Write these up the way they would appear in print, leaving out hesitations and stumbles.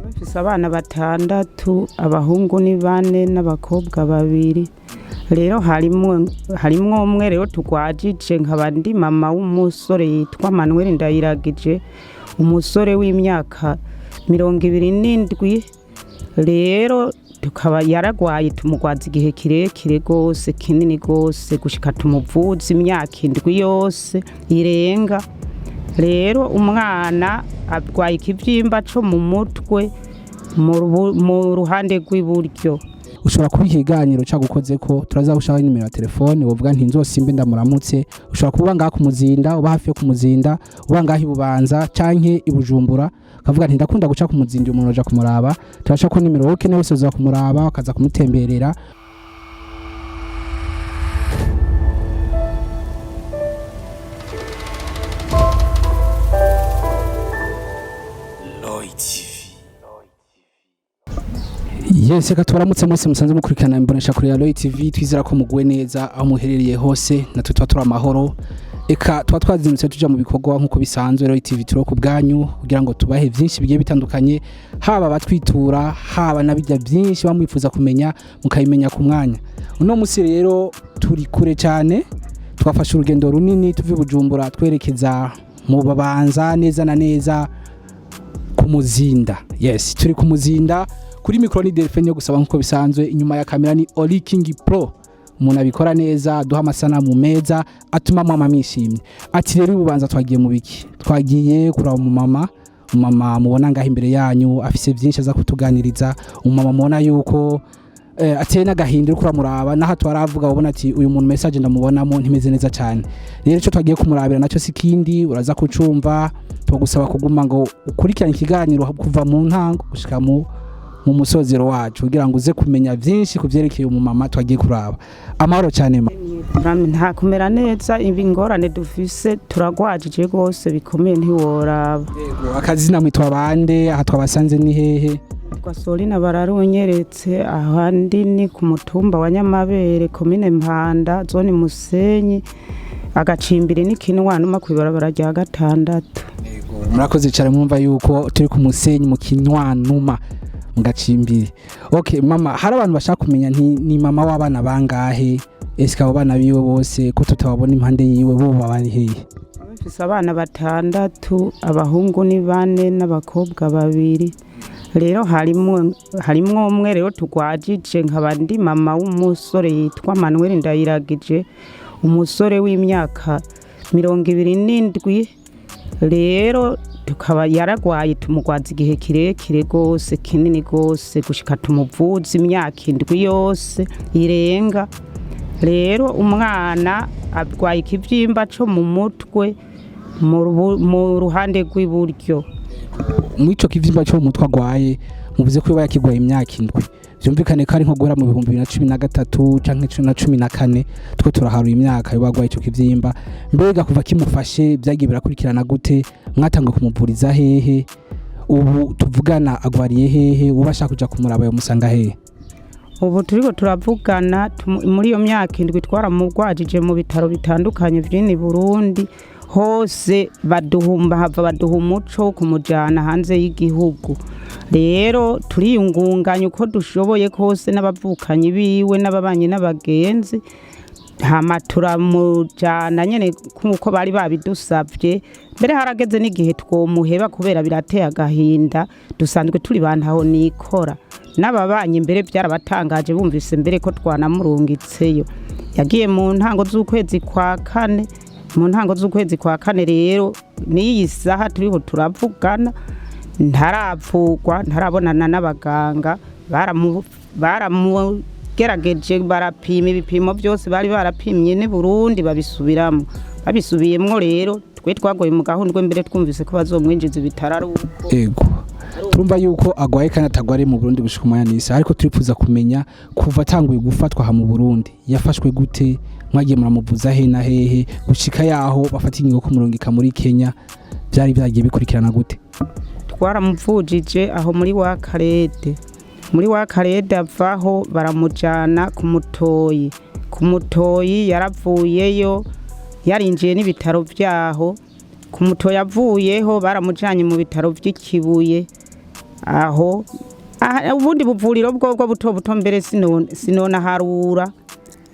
Mfise abana batandatu, abahungu ni 4 n'abakobwa 2. Rero harimwo umwe rero tugwajije nk'abandi mama w'umusore yitwa Manuel Ndayiragije, umusore w'imyaka 27. Rero tukaba yaragwaye tumugwaza igihe kirekire gose kinini gose gushika tumuvuza imyaka 7 yose irenga. Rero umwana agwaye ikivyimba co mu mutwe mu ruhande rw'iburyo. Ushobora kuba ikiganiro cagukoze ko turazagushaho nimero ya telefone wovuga nti nzosimbe ndamuramutse. Ushobora kuba ngaha ku Muzinda, uba hafi yo ku Muzinda, uba ngaha ibubanza canke ibujumbura, kavuga nti ndakunda guca ku Muzinda umuntu aja kumuraba. Turasha ko nimero woke nawe soza kumuraba akaza kumutemberera. Yes, turamutse mwese musanze mukurikirana imbonesha kuri ya TV. Twizera ko muguwe neza aho muherereye hose, na tutwa turi amahoro. Eka twazindutse tuja mu bikorwa nkuko bisanzwe TV turo ku bwanyu kugira ngo tubahe byinshi bigiye bitandukanye, haba batwitura, haba nabijya byinshi bamwifuza kumenya mukayimenya ku mwanya. Uno musi rero turi kure cyane, twafashe urugendo runini tuvi Bujumbura twerekeza mu Babanza neza na neza ku Muzinda. Yes, turi ku Muzinda. Kuri mikro ni Delphine yo gusaba nkuko bisanzwe, inyuma ya kamera ni Oli King Pro. Umuntu abikora neza, duha amasanamu meza atuma mama mishimye. Ati rero ububanza twagiye mu biki? Twagiye kuraba umama mubona ngaho imbere yanyu afise byinshi aza kutuganiriza. Umama mubona yuko ateye n'agahinda uri kuramuraba, naho twaravuga ubona ati uyu muntu message ndamubonamo ntimeze neza cyane. Rero cyo twagiye kumurabira nacyo sikindi uraza kucumva, twagusaba kuguma ngo ukurikirane ikiganiro kuva mu ntango gushika mu musozero wacu kugira ngo uze kumenya byinshi kuvyerekeye umumama twagiye kuraba. Amahoro cyane nta kumera neza, ibingorane dufise turagwajije gose bikomeye ntiworaba. Yego, akazina mwitwa bande? Aha twabasanze ni hehe? Kwa Solina bararunyeretse, ahandi ni ku mutumba wa Nyamabere, komine Mpanda, zone Musenyi, agacimbiri n'ikinwa numa kwibarabara rya 6. Yego, murakoze cyane mwumva yuko turi ku Musenyi mu Kinwanuma ngacimbiri. Okay mama, hari abantu bashaka kumenya ni mama w'abana bangahe? Eske abo bana biwe bose ko tutababona impande yiwe bo babari hehe? Mfise abana batandatu, abahungu ni 4 n'abakobwa 2. Rero harimwo umwe rero tugwajije nk'abandi mama w'umusore yitwa Manuel Ndayiragije, umusore w'imyaka 27. Rero tukaba yaragwaye tumugwaza igihe kirekire gose kinini gose gushika tumuvuza imyaka 7 yose irenga. Rero umwana agwaye ikivyimba co mu mutwe mu ruhande rw'iburyo. Mwico kivyimba cyo mutwe agwaye muvuze ko yakigwaye imyaka 7. Byumvikane ko ari nko guhera mu 2013 canke 2014 two turaharuye imyaka yo bagwaye ico kivyimba. Mbega kuva kimufashe byagiye birakurikirana gute? Mwatanga kumuvuriza hehe? Ubu tuvugana agwariye hehe? Ubashaka kuja kumuraba yo musanga hehe? Ubu turiko turavugana muri iyo myaka 7 twaramugwajije mu bitaro bitandukanye vy'ini Burundi hose, baduha umuco kumujana hanze y'igihugu. Rero turiyungunganya uko dushoboye kose n'abavukanyi biwe n'ababanye n'abagenzi, hama turamujana nyene kuko bari babidusavye. Mbere harageze n'igihe twomuheba kubera birateye agahinda, dusanzwe turi bantaho nikora. N'ababanye mbere byarabatangaje bumvise mbere ko twanamurungitseyo. Yagiye mu ntango z'ukwezi kwa 4. Mu ntango z'ukwezi kwa 4 rero niyi saha turiho turavugana ntaravugwa, ntarabonana n'abaganga. Baramugerageje barapima ibipimo byose bari barapimye ne Burundi babisubiyemwo. Rero twe twagoye mu gahundwe mbere twumvise ko bazomwinjiza ibitararuko. Yego, turumva yuko agwaye kandi atagware mu Burundi gushika umanyanisa, ariko turifuza kumenya kuva tanguye gufatwa ha mu Burundi yafashwe gute? Mwagiye muramuvuza he na hehe gushika yaho bafata ingingo ko murungika muri Kenya? Byari byagiye bikurikirana gute? Twaramuvujije aho muri wa Karede avaho baramujana ku Mutoyi yaravuyeyo, yarinjiye n'ibitaro byaho. Ku Mutoyi avuyeho baramujanye mu bitaro by'ikibuye. aho ubundi buvuriro bwobwo buto buto mbere sinona harura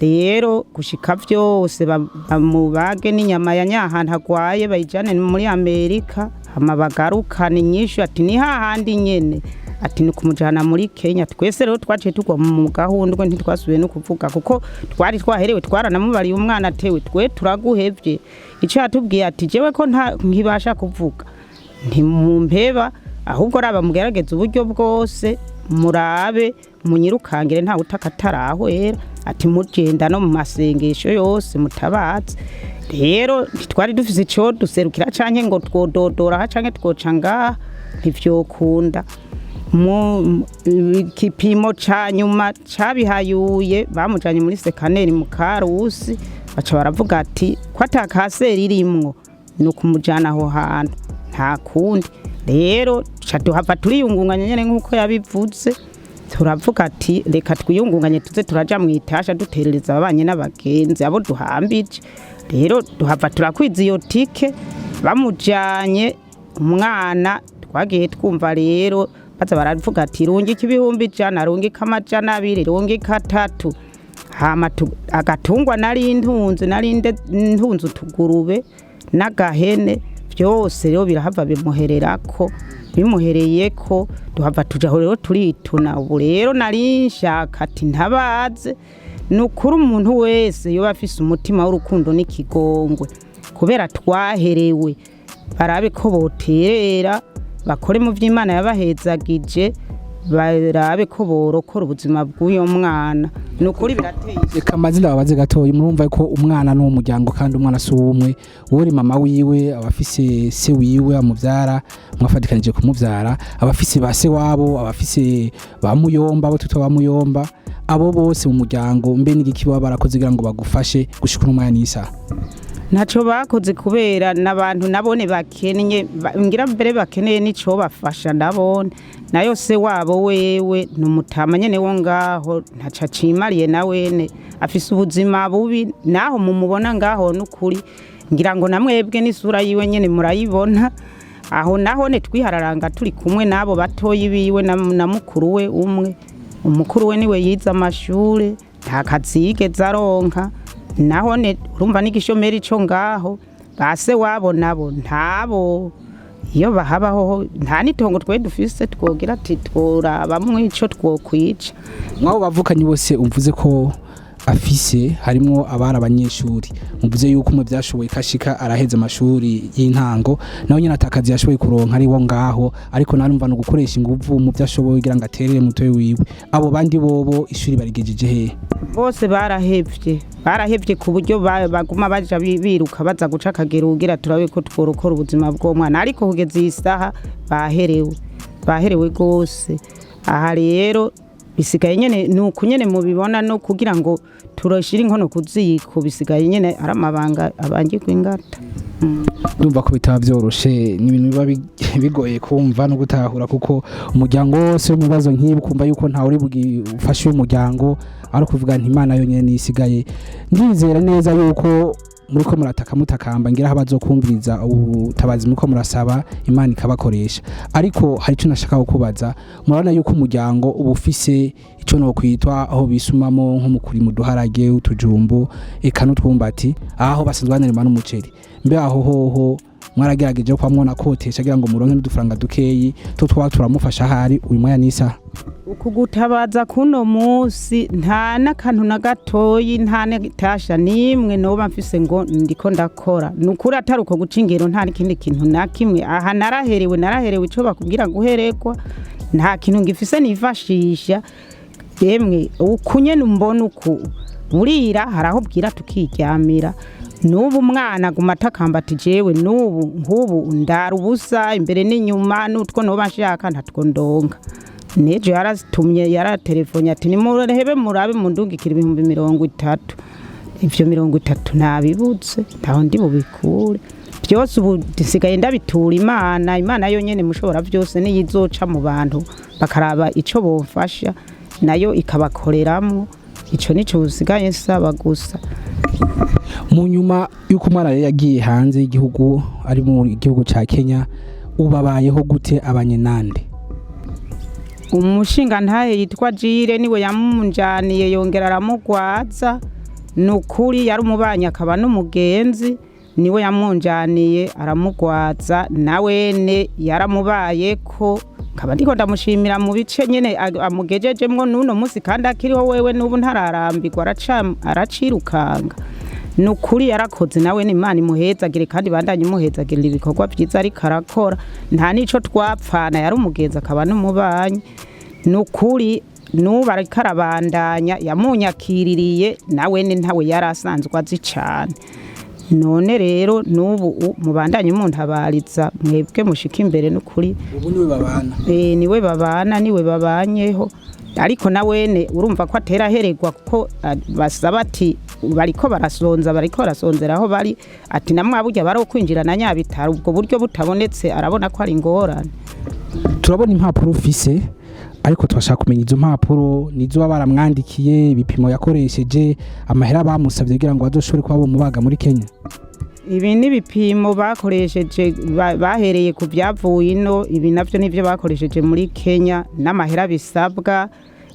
rero gushika vyose bamubage n'inyama ya nyahanta agwaye bayijane muri Amerika hama bagarukana inyishu ati ni hahandi nyene ati ni kumujana muri Kenya twese rero twaciye tugwa mu gahundwe ntitwasubiye no kuvuga kuko twari twaherewe twaranamubariye umwana atewe twe turaguhevye ico yatubwiye ati jewe ko nkibasha kuvuga ntimumpeba ahubwo raba mugerageza uburyo bwose murabe munyirukangire nta utakataraho ati mugenda no mu masengesho yose mutabaze rero twari dufise ico duserukira canke ngo twododora canke twoca ngaha ntivyokunda mu kipimo ca nyuma cabihayuye bamujanye muri sekaneri mu Karusi baca baravuga ati ko atakaseri irimwo no kumujana aho hantu nta kundi rero duhava turiyungunganya nyene nk'uko yabivuze turavuga ati reka twiyungunganye tuze turaja mu itasha duterereza abanye n'abagenzi abo duhambije rero duhava turakwiza iyo tike bamujanye umwana twagiye twumva rero baza baravuga ati rungika ibihumbi 100 rungika 200 rungika 3 hama agatungwa nari intunze utugurube n'agahene byose rero birahava bimuhererako bimuhereyeko duhava tujaho rero turituna ubu rero nari nshaka ati ntabaze nukuri umuntu wese yoba afise umutima w'urukundo n'ikigongwe kubera twaherewe barabe ko boterera bakore mu vy'Imana yabahezagije barabe ko borokora ubuzima bw'uyo mwana nukuri birateye reka amazina babaze gatoyi murumva ko umwana no muryango kandi umwana si umwe wori mama wiwe abafise se wiwe amuvyara mwafadikanije kumuvyara abafise base wabo abafise bamuyomba abo tutwa bamuyomba abo bose mu muryango mbe n'igiki baba barakoze kugira ngo bagufashe gushikura umwana n'isa naco bakoze kubera nabantu nabone bakenye ngira mbere bakeneye nico bafasha nabone nayo se wabo wewe numutama nyene wo ngaho ntaca cimariye nawene afise ubuzima bubi naho mumubona ngaho nukuri ngira ngo namwebwe n'isura yiwe nyene murayibona aho naho ne twihararanga turi kumwe nabo batoyi biwe na mukuru we umwe umukuru we niwe yiza amashure nta kazi yigeze aronka naho ne urumva n'igishomeri cyo ngaho base wabo nabo ntabo iyo bahabaho nta nitongo twe dufise twogira ati tworaba mwico twokwica mwaho bavukanye bose umvuze ko afise harimo abara abanyeshuri muvuze yuko mu byashoboye kashika araheza amashuri y'intango naho nyine atakazi yashoboye kuronka ari wo ngaho ariko narumva no gukoresha inguvu mu byashoboye kugira ngo aterere mutoye wiwe abo bandi bobo ishuri barigejeje he bose barahevye ku buryo baguma baja biruka baza guca akagero ugira turabe ko tworokora ubuzima bw'umwana ariko kugeza iyi saha baherewe gose aha rero bisigaye nyene nuko nyene mubibona no kugira ngo turoshira inkono kuziko bisigaye nyene aramabanga abangirwa ingata ndumva ko bitaba byoroshe n'ibintu biba bigoye kumva no gutahura kuko umuryango wose mu bibazo nk'ibi kumva yuko nta uri bugifashe umuryango ari kuvuga nti Imana yonyene nisigaye ndizera neza yuko muriko murataka mutakamba ngira habazokumviriza ubutabazi muriko murasaba Imana ikabakoresha ariko hari cyo nashaka kukubaza murabona yuko umuryango ubufise ico no kwitwa aho bisumamo nk'umukuri mu duharage utujumbo eka n'utwumbati aho basanzwe banarima n'umuceri mbe aho hoho mwaragerageje kwa mwona kotesha kugira ngo muronke n'udufaranga dukeyi to twaturamufasha hari uyu mwanya nisa ukugutabaza kuno musi nta nakantu na gatoyi nta netasha nimwe noba mfise ngo ndiko ndakora nukuri atari uko guca ingero nta n'ikindi kintu na kimwe aha naraherewe ico bakubwira guherekwa nta kintu ngifise nifashisha yemwe ukunyene mbona uku burira haraho bwira tukiryamira nubu umwana gumatakambati jewe nubu nkubu ndarubusa imbere n'inyuma nutwo no bashaka ntatwo ndonga nejo yaratumye yaratelefone ati nimurehebe murabe mundungikira 30 ivyo 30 nabibutse ntaho ndi bubikure byose ubu disigaye ndabitura Imana yonyene mushobora byose niyizoca mu bantu bakaraba ico bofasha nayo ikabakoreramo ico nico usigaye saba gusa mu nyuma yuko umwana yagiye hanze y'igihugu ari mu gihugu ca Kenya ubabayeho gute abanyenande umushinga ntahe yitwa Jire niwe yamunjaniye yongera aramugwaza nukuri yari umubanyi akaba n'umugenzi niwe yamunjaniye aramugwaza nawene yaramubaye ko kaba ndiko ndamushimira mu bice nyene amugejejemwo nuno musi kandi akiriho wewe nubu ntararambirwa aracirukanga nukuri yarakoze nawe n'Imana imuhezagire kandi bandanye imuhezagirira ibikorwa byiza ariko arakora nta nico twapfana yari umugenzi akaba n'umubanyi nukuri nubu ariko arabandanya yamunyakiririye nawe ntawe yarasanzwe azi cane none rero nubu mubandanye muntabariza mwebwe mushika imbere nukuri ubu niwe babana niwe babana niwe babanyeho ariko nawene urumva ko atera heregwa kuko basaba ati bariko barasonzeraho bari ati namwaburya bari kwinjira na nyabitaro ubwo buryo butabonetse arabona ko ari ingorane turabona impapuro ufise ariko twashaka kumenya izo mpapuro nizo baramwandikiye ibipimo yakoresheje amahera bamusabye kugira ngo bazoshobore kuba bomubaga muri Kenya ibi ni bipimo bakoresheje bahereye ku byavuye ino ibi navyo nivyo bakoresheje muri Kenya n'amahera bisabwa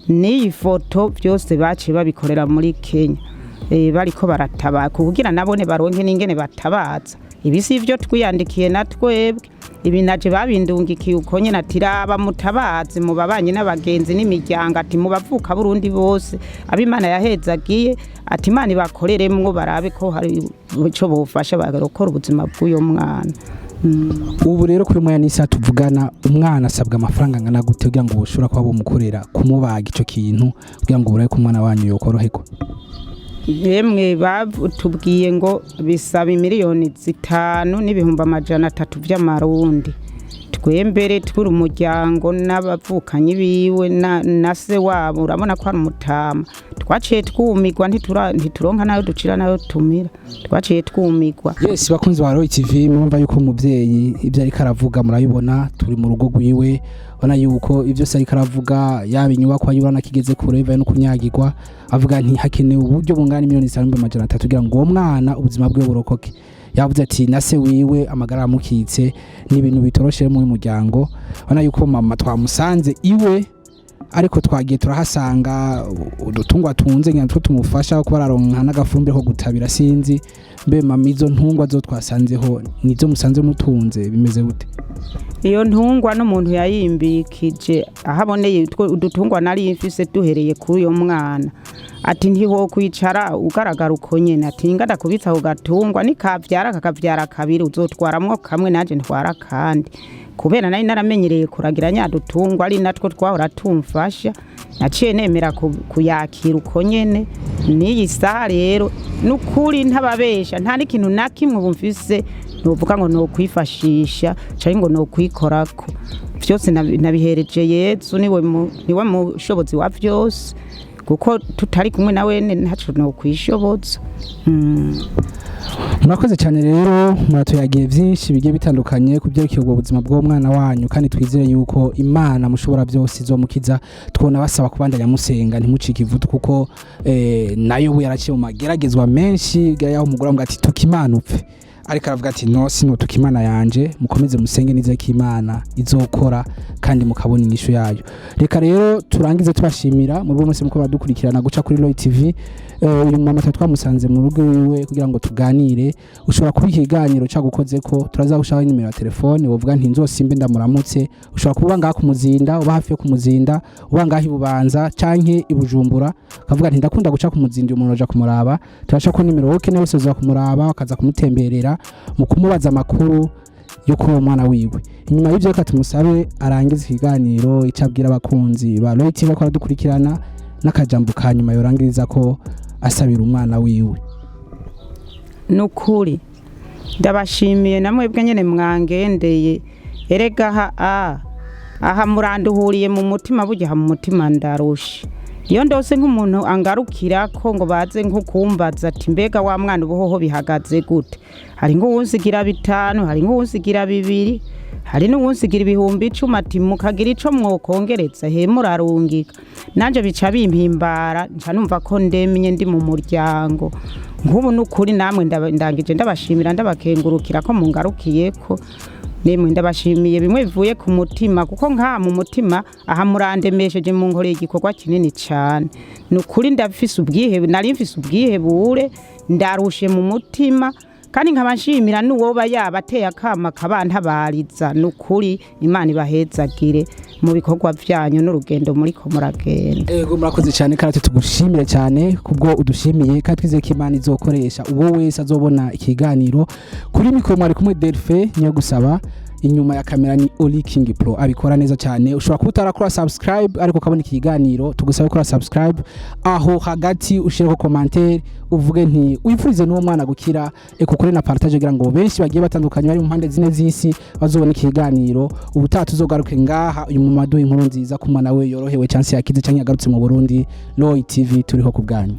n'iyi foto byose baci babikorera muri Kenya bariko barataba kugira nabone baronke n'ingene batabaza ibi si ivyo twiyandikiye na twebwe ibi naje babindungikiye uko nyene atiraba mutabazi mu babanye n'abagenzi n'imiryango ati mu bavuka Burundi bose abimana yahezagiye ati Imana bakoreremwo barabe ko hari ico bofasha bagakora ubuzima bw'uyo mwana ubu rero kuri moya nisa tuvugana umwana asabwa amafaranga ngana gute kugira ngo ushobora kuba bomukorera kumubaga ico kintu kugira ngo buraye ku mwana wanyu yokoroheko yemwe batubwiye ngo bisaba miliyoni 5 n'ibihumbi 300 by'amarundi twembere twuri umuryango n'abavukanyi biwe na se wabo urabona ko ari umutama twaciye twumigwa ntituronka nayo ducira nayo tumira twaciye twumigwa yes bakunzi ba Roy TV mwumva yuko Muvyeyi ibyo ariko aravuga murabibona turi mu rugo rwiwe bona yuko ivyo se ariko aravuga yabinyuba kwa yurana kigeze kure bivaye no kunyagirwa avuga nti hakenewe uburyo bungana miliyoni 300 kugira ngo uwo mwana ubuzima bwe burokoke yavuze ati na se wiwe amagara amukitse n'ibintu bitoroshe mu muryango bona yuko mama twamusanze iwe ariko twagiye turahasanga udutungwa tunze nyantwo tumufasha ko bararonka n'agafumbire ko gutabira sinzi mbe mama izo ntungwa zo twasanzeho nizo musanze mutunze bimeze gute iyo ntungwa n'umuntu yayimbikije ahaboneye udutungwa nari mfise duhereye kuri uyo mwana ati ntiho kwicara ugaragara uko nyene ati ngada kubitsa ku gatungwa nikavyara kakavyara kabiri uzotwaramwo kamwe naje ntwara kandi kubera nari naramenyereye kuragira nyadutungwa ari natwo twahora tumfasha naciye nemera kuyakira uko nyene niyi saha rero nukuri ntababesha nta n'ikintu na kimwe bumfise novuga ngo no kwifashisha cyangwa ngo no kwikorako byose nabihereje Yesu niwe mushobozi wa byose kuko tutari kumwe nawe ntacu no kwishoboza murakoze cyane rero muratuyagiye byinshi bigiye bitandukanye kubyerekeye ubwo buzima bwo mwana wanyu kandi twizere yuko Imana mushobora byose izomukiza twona basaba kubandanya musenga ntimucike ivutu kuko nayo we yaraciye mu mageragezwa menshi yaho umugore ngo ati tukimana upfe ariko aravuga ati no sino tukimana yanje mukomeze musenge nize ko Imana izokora kandi mukabona inyishu yayo reka rero turangize tubashimira mu bwo muko badukurikirana guca kuri Roy TV uyu mama twamusanze mu rugo wiwe kugira ngo tuganire ushobora kuba ikiganiro cyagukoze ko turazagushaho nimero ya telefone wovuga nti nzosimbe ndamuramutse ushobora kuba ngaha kumuzinda uba hafi yo kumuzinda uba ngaha ibubanza canke ibujumbura kavuga nti ndakunda guca kumuzinda umuntu aja kumuraba turasha ko nimero woke nawe soza kumuraba akaza kumutemberera mu kumubaza makuru yuko umwana wiwe inyuma y'ivyo reka tumusabe arangiza ikiganiro icabwira abakunzi ba Roy TV ko aradukurikirana n'akajambo kanyuma yorangiriza ko asabira umwana wiwe nukuri ndabashimiye namwe nyene mwangendeye erega aha muranduhuriye mu mutima burya mu mutima ndarusha iyo ndose nk'umuntu angarukira ko ngo baze nko kumbaza ati mbega wa mwana ubuhoho bihagaze gute hari nk'uwunsigira 5 hari nk'uwunsigira 2 hari n'uwunsigira 10,000 ati mukagira ico mwokongereza he murarungika nanje bica bimpimbara nca numva ko ndemye ndi mu muryango nk'ubu n'ukuri namwe ndangije ndabashimira ndabakengurukira ko mungarukiye ko nemwe ndabashimiye bimwe bivuye ku mutima kuko nka mu mutima aha murandemesheje mu nkoreye igikorwa kinini cyane nukuri ndafise ubwihebe nari mfise ubwihebure ndarushe mu mutima kandi nkabashimira nuwoba yabateye akama kabantabariza nukuri Imana ibahezagire mu bikorwa byanyu n'urugendo muri ko muragenda. Ego murakoze cyane kandi tugushimire cyane kubwo udushimiye kandi twizeye ko Imana izokoresha uwo wese azobona ikiganiro kuri mikoro mwari kumwe Delphin niyo gusaba inyuma ya kamera ni Oli King Pro abikora neza cyane ushobora kutarakora subscribe ariko kabona ikiganiro tugusaba gukora subscribe aho hagati ushireko commentaire uvuge nti uyipfurize n'uwo mwana gukira ekukore na partage kugira ngo benshi bagiye batandukanye bari mu mpande zine z'isi bazobona ikiganiro ubutaha tuzogaruke ngaha uyu mu maduha inkuru nziza ku mwana we yorohewe chance yakize cyangwa yagarutse mu Burundi Roy TV turiho ku bwanyu.